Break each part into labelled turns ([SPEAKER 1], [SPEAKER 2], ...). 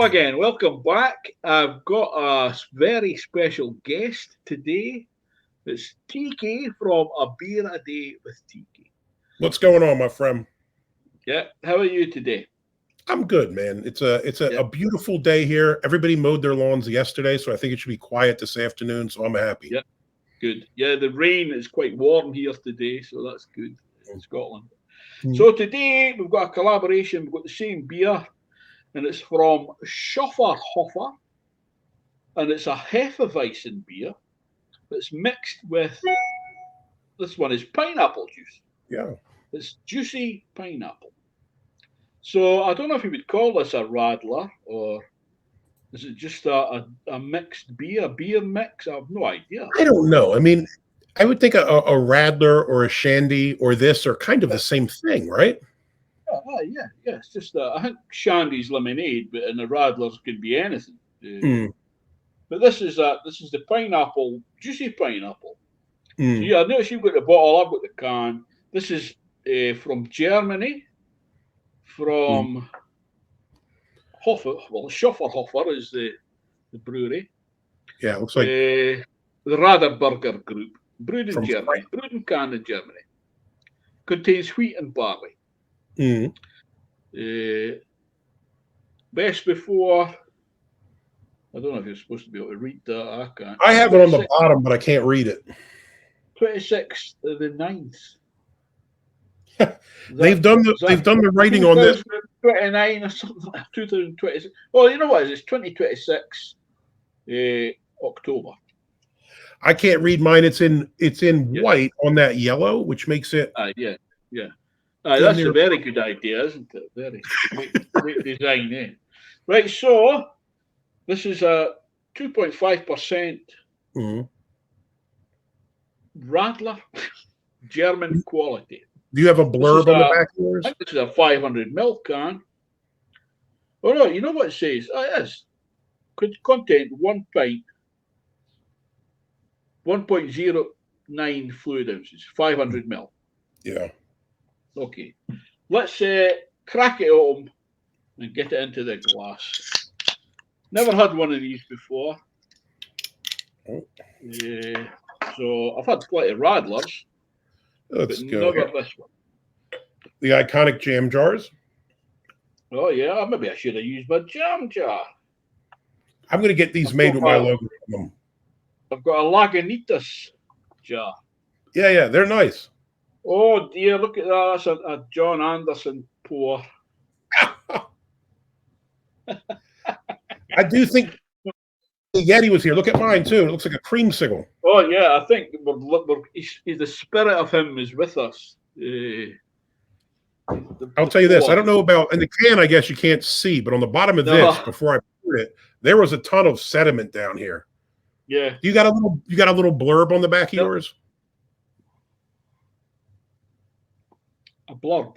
[SPEAKER 1] again. Welcome back. I've got a very special guest today. It's Tiki from A Beer a Day with Tiki.
[SPEAKER 2] What's going on, my friend?
[SPEAKER 1] Yeah, how are you today?
[SPEAKER 2] I'm good, man. It's a beautiful day here. Everybody mowed their lawns yesterday, so I think it should be quiet this afternoon, so I'm happy.
[SPEAKER 1] Yeah, good. Yeah, the rain is quite warm here today, so that's good in Scotland. So today we've got a collaboration. We've got the same beer, and it's from Schofferhofer, and it's a Hefeweizen beer that's mixed with, this one is pineapple juice.
[SPEAKER 2] Yeah.
[SPEAKER 1] It's juicy pineapple. So I don't know if you would call this a radler, or is it just a mixed beer, a beer mix? I have no idea.
[SPEAKER 2] I don't know. I mean, I would think a radler or a shandy or this are kind of the same thing, right?
[SPEAKER 1] Yeah. It's just I think shandy's lemonade, but and the radlers could be anything. But this is the pineapple, juicy pineapple. So yeah, I notice you've got the bottle. I've got the can. This is from Germany, from Schöfferhofer is the brewery.
[SPEAKER 2] Yeah, it looks like
[SPEAKER 1] the Raderberger Group, brewed in Germany, brewed and canned in Germany. Contains wheat and barley. Best before. I don't know if you're supposed to be able to read that. I can't.
[SPEAKER 2] I have it on the bottom, but I can't read it.
[SPEAKER 1] 26th of the 9th.
[SPEAKER 2] They've done the writing on this.
[SPEAKER 1] 29 or something. 2026. Oh, you know what? It's 2026 October.
[SPEAKER 2] I can't read mine. It's in white on that yellow, which makes it.
[SPEAKER 1] Yeah. That's a very good idea, isn't it? Very great design, eh? Right. So this is a 2.5% Radler, German quality.
[SPEAKER 2] Do you have a blurb on the back of yours?
[SPEAKER 1] I think this is a 500 ml can. Oh no, you know what it says? Oh, it is. Content 1 pint, 1.09 fluid ounces, 500 ml.
[SPEAKER 2] Yeah.
[SPEAKER 1] Okay. Let's crack it open and get it into the glass. Never had one of these before. So I've had plenty of Radlers.
[SPEAKER 2] Let's
[SPEAKER 1] but
[SPEAKER 2] go.
[SPEAKER 1] Never this one.
[SPEAKER 2] The iconic jam jars.
[SPEAKER 1] Oh yeah, maybe I should have used my jam jar.
[SPEAKER 2] I'm going to get these made with my logo on them.
[SPEAKER 1] I've got a Lagunitas jar.
[SPEAKER 2] Yeah, they're nice.
[SPEAKER 1] Oh dear, look at that. That's a John Anderson pour.
[SPEAKER 2] I do think the Yeti was here. Look at mine too. It looks like a creamsicle.
[SPEAKER 1] Oh yeah, I think the spirit of him is with us.
[SPEAKER 2] I'll tell you this. I don't know about in the can. I guess you can't see, but on the bottom of this, before I poured it, there was a ton of sediment down here.
[SPEAKER 1] Yeah.
[SPEAKER 2] You got a little blurb on the back of yours.
[SPEAKER 1] A blurb.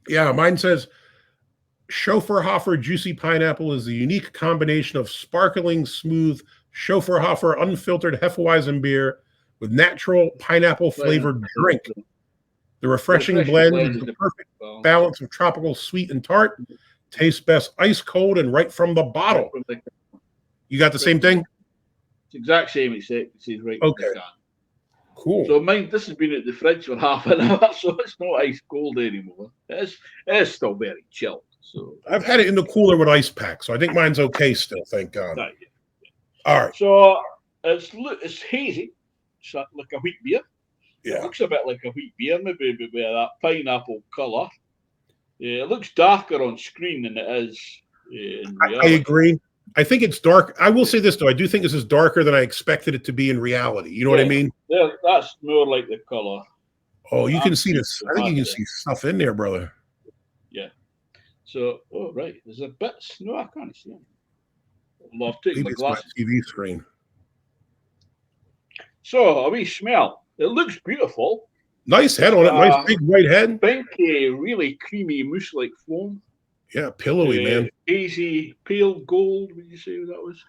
[SPEAKER 2] Yeah, mine says Schofferhofer Juicy Pineapple is the unique combination of sparkling, smooth Schofferhofer unfiltered Hefeweizen beer with natural pineapple flavored drink. The refreshing blend is the perfect balance of tropical sweet and tart. Tastes best ice cold and right from the bottle. You got the same thing?
[SPEAKER 1] It's the exact same, except it says right.
[SPEAKER 2] Okay. Cool.
[SPEAKER 1] So mine, this has been at the fridge for half an hour, so it's not ice cold anymore. It is still very chilled. So
[SPEAKER 2] I've had it in the cooler with ice pack, so I think mine's okay still. Thank God.
[SPEAKER 1] Yeah.
[SPEAKER 2] All right.
[SPEAKER 1] So it's hazy. It's like a wheat beer.
[SPEAKER 2] Yeah.
[SPEAKER 1] It looks a bit like a wheat beer, maybe with that pineapple colour. Yeah, it looks darker on screen than it is in reality.
[SPEAKER 2] I agree. I think it's dark. I will say this, though. I do think this is darker than I expected it to be in reality. You know what I mean?
[SPEAKER 1] Yeah, that's more like the colour.
[SPEAKER 2] Oh, you can see this. I think you can see stuff in there, brother.
[SPEAKER 1] Yeah. So, right. There's a bit. No, I can't see it. Well, I've taken my glasses.
[SPEAKER 2] TV screen.
[SPEAKER 1] So, a wee smell. It looks beautiful.
[SPEAKER 2] Nice head on it. Nice big white head.
[SPEAKER 1] Pinky, really creamy mousse-like foam.
[SPEAKER 2] Yeah, pillowy, man.
[SPEAKER 1] Hazy, pale gold. Would you say that was?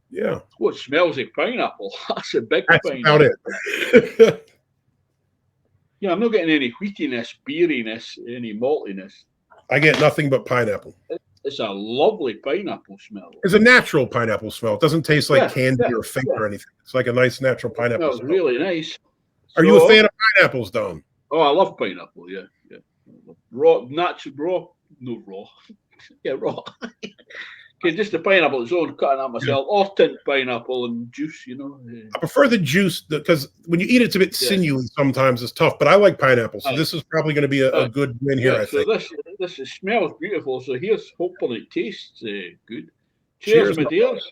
[SPEAKER 2] Yeah.
[SPEAKER 1] Oh, it smells like pineapple. That's a big
[SPEAKER 2] That's
[SPEAKER 1] pineapple.
[SPEAKER 2] about it.
[SPEAKER 1] Yeah, I'm not getting any wheatiness, beeriness, any maltiness.
[SPEAKER 2] I get nothing but pineapple.
[SPEAKER 1] it's a lovely pineapple smell.
[SPEAKER 2] It's a natural pineapple smell. It doesn't taste like candy or fake or anything. It's like a nice natural pineapple
[SPEAKER 1] It smells really nice.
[SPEAKER 2] Are you a fan of pineapples, Don?
[SPEAKER 1] Oh, I love pineapple, yeah. Raw, natural, raw, no raw. Yeah, raw. Okay, just the pineapple its own, cutting out myself, or tint pineapple and juice, you know.
[SPEAKER 2] I prefer the juice because when you eat it, it's a bit sinewy sometimes. It's tough, but I like pineapple, so this is probably going to be a good win here, I think.
[SPEAKER 1] This smells beautiful, so here's hoping it tastes good. Cheers, my dears.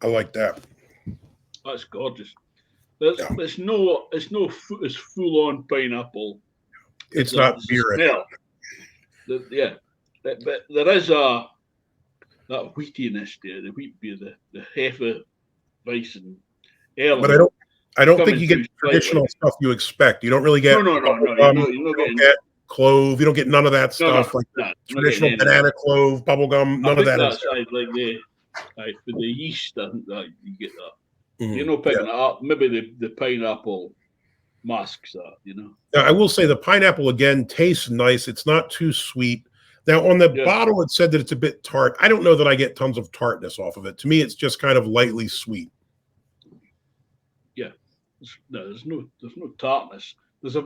[SPEAKER 2] I like that.
[SPEAKER 1] That's gorgeous. It's full on pineapple.
[SPEAKER 2] It's not beer.
[SPEAKER 1] But there is that wheatiness there, the wheat beer, the Hefeweizen element.
[SPEAKER 2] But I don't think you get traditional stuff you expect. You don't really get
[SPEAKER 1] no. You're not getting
[SPEAKER 2] clove. You don't get none of that stuff traditional banana clove, bubblegum. None of that.
[SPEAKER 1] That's for the yeast. I think that you get that. You're not picking it up. Maybe the pineapple masks that, you know.
[SPEAKER 2] Now, I will say the pineapple again tastes nice. It's not too sweet. Now on the bottle it said that it's a bit tart. I don't know that I get tons of tartness off of it. To me, it's just kind of lightly sweet.
[SPEAKER 1] Yeah, there's no tartness. There's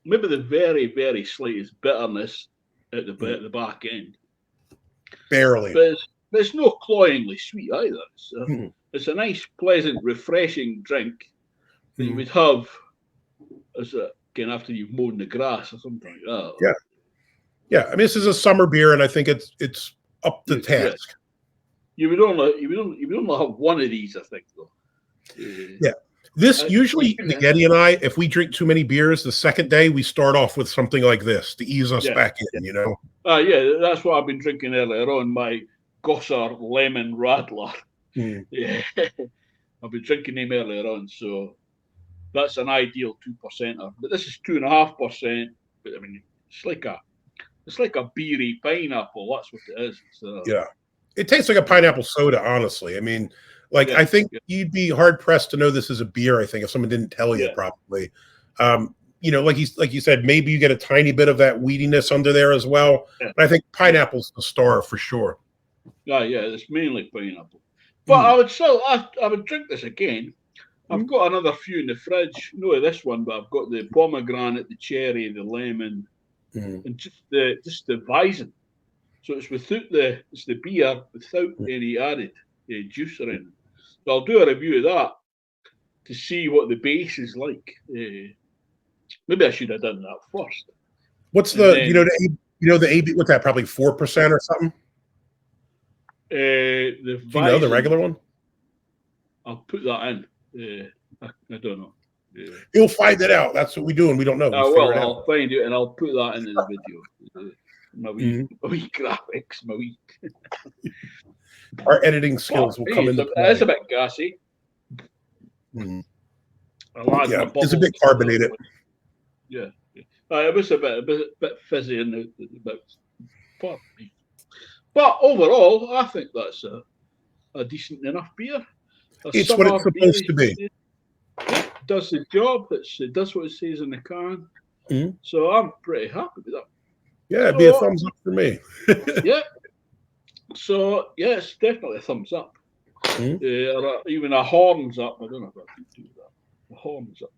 [SPEAKER 1] maybe the very, very slightest bitterness at the back end.
[SPEAKER 2] Barely.
[SPEAKER 1] But it's not cloyingly sweet either. It's a nice, pleasant, refreshing drink that you would have after you've mown the grass or something like that.
[SPEAKER 2] Yeah. I mean, this is a summer beer, and I think it's up to task.
[SPEAKER 1] You would only have one of these, I think, though.
[SPEAKER 2] This usually the Yeti and I, if we drink too many beers, the second day we start off with something like this to ease us back in. You know.
[SPEAKER 1] That's what I've been drinking earlier on. My Gosser Lemon Radler. Yeah, I've been drinking them earlier on, so that's an ideal 2%er. But this is 2.5%. But I mean, it's like a beery pineapple. That's what it is.
[SPEAKER 2] It tastes like a pineapple soda. Honestly, I mean, I think you'd be hard pressed to know this is a beer. I think if someone didn't tell you probably. You know, like you said, maybe you get a tiny bit of that weediness under there as well. But I think pineapple's the star for sure.
[SPEAKER 1] Yeah, it's mainly pineapple. But I would drink this again. I've got another few in the fridge. No, this one, but I've got the pomegranate, the cherry, the lemon, and just the Weizen. So it's the beer without any added juice or anything. So I'll do a review of that to see what the base is like. Maybe I should have done that first.
[SPEAKER 2] What's the AB? What's that? Probably 4% or something. The regular one?
[SPEAKER 1] I'll put that in. I don't know.
[SPEAKER 2] You'll find it out. That's what we do, and we don't know.
[SPEAKER 1] I'll find it and I'll put that into the video. My wee graphics, my wee.
[SPEAKER 2] Our editing skills will come into play.
[SPEAKER 1] It's a bit gassy.
[SPEAKER 2] It's a bit carbonated.
[SPEAKER 1] Yeah. It was a bit fizzy in the part. But overall, I think that's a decent enough beer.
[SPEAKER 2] It's what it's supposed to be.
[SPEAKER 1] It does the job. It does what it says in the can. So I'm pretty happy with that.
[SPEAKER 2] Yeah, it'd be a thumbs up for me.
[SPEAKER 1] Yeah. So, it's definitely a thumbs up. Or even a horns up. I don't know if I can do that. A horns up.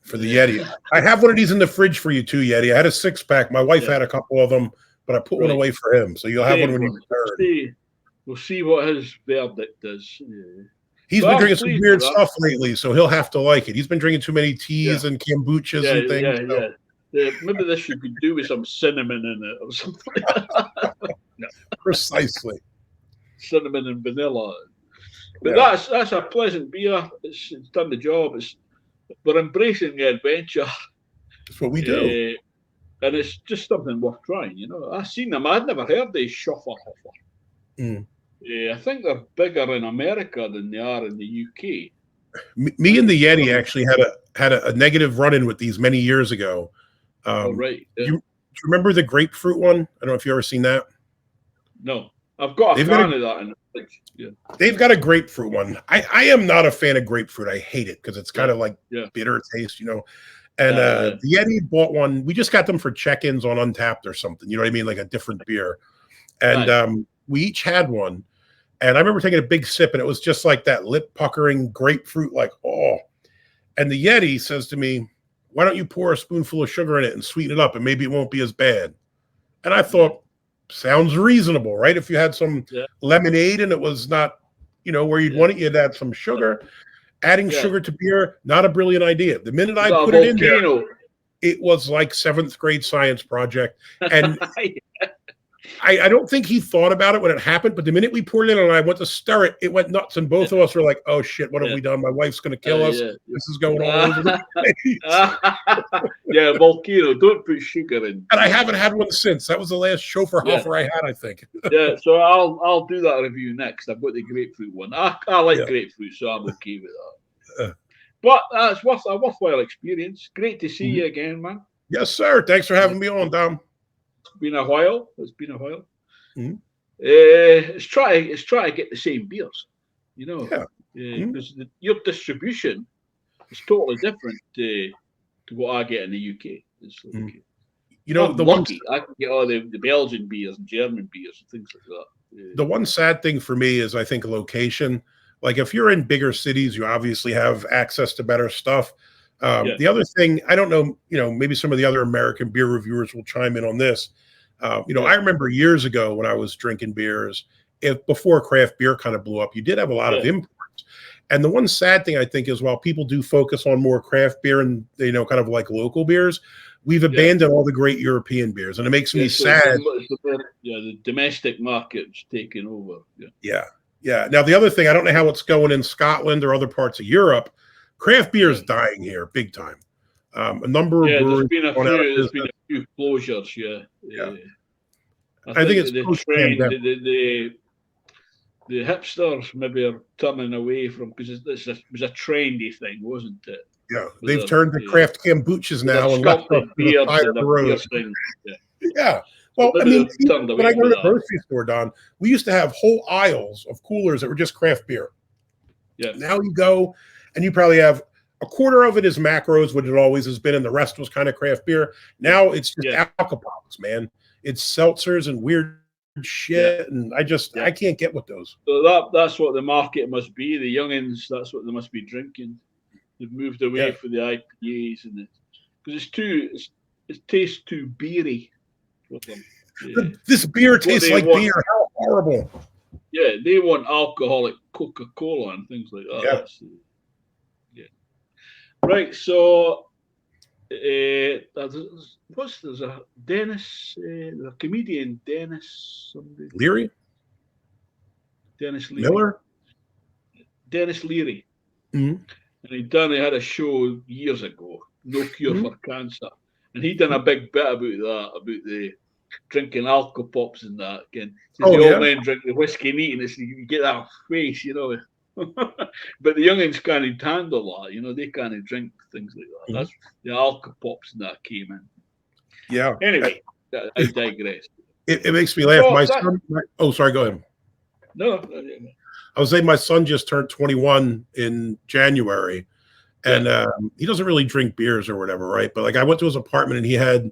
[SPEAKER 2] For the Yeti. I have one of these in the fridge for you too, Yeti. I had a 6-pack. My wife had a couple of them, but I put one away for him. So you'll have one when you return.
[SPEAKER 1] We'll see what his verdict is.
[SPEAKER 2] He's been drinking some weird stuff lately, so he'll have to like it. He's been drinking too many teas and kombuchas and things.
[SPEAKER 1] Maybe this you could do with some cinnamon in it or something.
[SPEAKER 2] Precisely.
[SPEAKER 1] Cinnamon and vanilla. But that's a pleasant beer. It's done the job. We're embracing the adventure.
[SPEAKER 2] That's what we do.
[SPEAKER 1] And it's just something worth trying, you know. I've seen them. I'd never heard of Schofferhofer. I think they're bigger in America than they are in the UK.
[SPEAKER 2] Me and the Yeti actually had a negative run-in with these many years ago.
[SPEAKER 1] Right.
[SPEAKER 2] Do you remember the grapefruit one? I don't know if you ever seen that.
[SPEAKER 1] No. I've got a can of that in the fridge. Yeah.
[SPEAKER 2] They've got a grapefruit one. I am not a fan of grapefruit. I hate it because it's kind of like bitter taste, you know. And the Yeti bought one. We just got them for check-ins on Untapped or something. You know what I mean? Like a different beer. And we each had one. And I remember taking a big sip, and it was just like that lip-puckering grapefruit, like, oh. And the Yeti says to me, why don't you pour a spoonful of sugar in it and sweeten it up, and maybe it won't be as bad. And I thought, sounds reasonable, right? If you had some lemonade and it was not, you know, where you'd want it, you'd add some sugar. Adding sugar to beer, not a brilliant idea. The minute I put it in there, it was like 7th grade science project. And I don't think he thought about it when it happened, but the minute we poured it in and I went to stir it, it went nuts. And both of us were like, oh shit, what have we done? My wife's going to kill us. This is going all over the place.
[SPEAKER 1] Yeah, volcano, don't put sugar in.
[SPEAKER 2] And I haven't had one since. That was the last Schofferhofer I had, I think.
[SPEAKER 1] Yeah, so I'll do that review next. I've got the grapefruit one. I like grapefruit, so I'm okay with that. But it's a worthwhile experience. Great to see you again, man.
[SPEAKER 2] Yes, sir. Thanks for having me on, Dom.
[SPEAKER 1] It's been a while. It's try to get the same beers, you know. Because your distribution is totally different to what I get in the UK. It's like,
[SPEAKER 2] you know,
[SPEAKER 1] I can get all the Belgian beers and German beers and things like that.
[SPEAKER 2] The one sad thing for me is I think location. Like if you're in bigger cities, you obviously have access to better stuff. The other thing, I don't know, you know, maybe some of the other American beer reviewers will chime in on this. You know, I remember years ago when I was drinking beers, before craft beer kind of blew up, you did have a lot of imports. And the one sad thing I think is while people do focus on more craft beer and, you know, kind of like local beers, we've abandoned all the great European beers. And it makes me sad.
[SPEAKER 1] The domestic market's taken over.
[SPEAKER 2] Yeah. Now, the other thing, I don't know how it's going in Scotland or other parts of Europe. Craft beer is dying here big time. A number of breweries.
[SPEAKER 1] There's been a few closures, I think it's the hipsters maybe are turning away from, because it was a trendy thing, wasn't it?
[SPEAKER 2] Yeah, they've turned to craft kombuchas now and left up the side of the road. Yeah. Well, I mean, when I go to the grocery store, Don, we used to have whole aisles of coolers that were just craft beer.
[SPEAKER 1] Yeah.
[SPEAKER 2] Now you go and you probably have a quarter of it is macros, which it always has been, and the rest was kind of craft beer. Now it's just alcopops, man. It's seltzers and weird shit, and I can't get with those.
[SPEAKER 1] So that's what the market must be. The youngins, that's what they must be drinking. They've moved away from the IPAs and because it tastes too beery with them.
[SPEAKER 2] This beer tastes like beer. How horrible!
[SPEAKER 1] Yeah, they want alcoholic Coca-Cola and things like that. Right, so there's a Dennis, a comedian, Dennis somebody.
[SPEAKER 2] Leary?
[SPEAKER 1] Dennis Leary.
[SPEAKER 2] Miller?
[SPEAKER 1] Dennis Leary.
[SPEAKER 2] Mm-hmm.
[SPEAKER 1] And he had a show years ago, No Cure for Cancer. And he done a big bit about the drinking alcohol pops and that. Again, the old men drink the whiskey and eating it, you get that face, you know. But the youngins can't handle that, you know, they can't drink things like that. That's the alcohol pops and that came in.
[SPEAKER 2] Yeah.
[SPEAKER 1] Anyway, I digress.
[SPEAKER 2] It makes me laugh. Sorry, go ahead.
[SPEAKER 1] No.
[SPEAKER 2] I was saying my son just turned 21 in January, and he doesn't really drink beers or whatever, right? But like I went to his apartment and he had,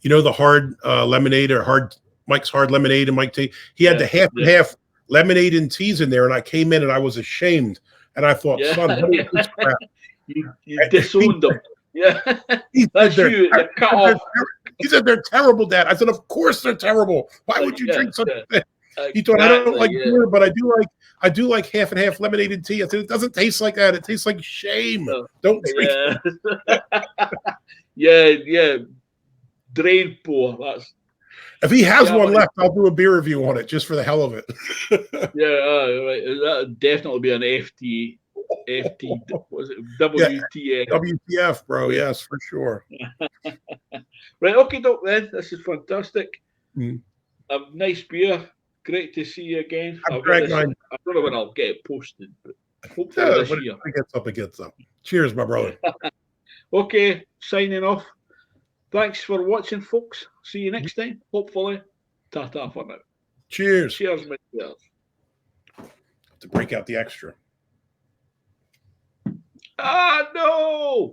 [SPEAKER 2] you know, the hard lemonade or Mike's hard lemonade and Mike tea. He had the half and half lemonade and teas in there, and I came in and I was ashamed, and I thought, son, what is this crap?
[SPEAKER 1] You disowned them. Yeah,
[SPEAKER 2] that's you. He said they're terrible, Dad. I said, of course they're terrible. Why would you drink something? He thought, I don't like beer, but I do like half and half lemonade and tea. I said, it doesn't taste like that. It tastes like shame. Don't drink it.
[SPEAKER 1] Yeah. Drain pour.
[SPEAKER 2] If he has one left, I'll do a beer review on it just for the hell of it.
[SPEAKER 1] Right. That would definitely be an FT. Was it WTF?
[SPEAKER 2] WTF, bro. Yes, for sure.
[SPEAKER 1] Right. Okay, Doc. Then this is fantastic. A nice beer. Great to see you again. I don't know when I'll get it posted, but hopefully this year.
[SPEAKER 2] It gets up. Cheers, my brother.
[SPEAKER 1] Okay, signing off. Thanks for watching, folks. See you next time. Hopefully. Ta-ta for now.
[SPEAKER 2] Cheers.
[SPEAKER 1] Cheers, my dears.
[SPEAKER 2] To break out the extra.
[SPEAKER 1] Ah, no!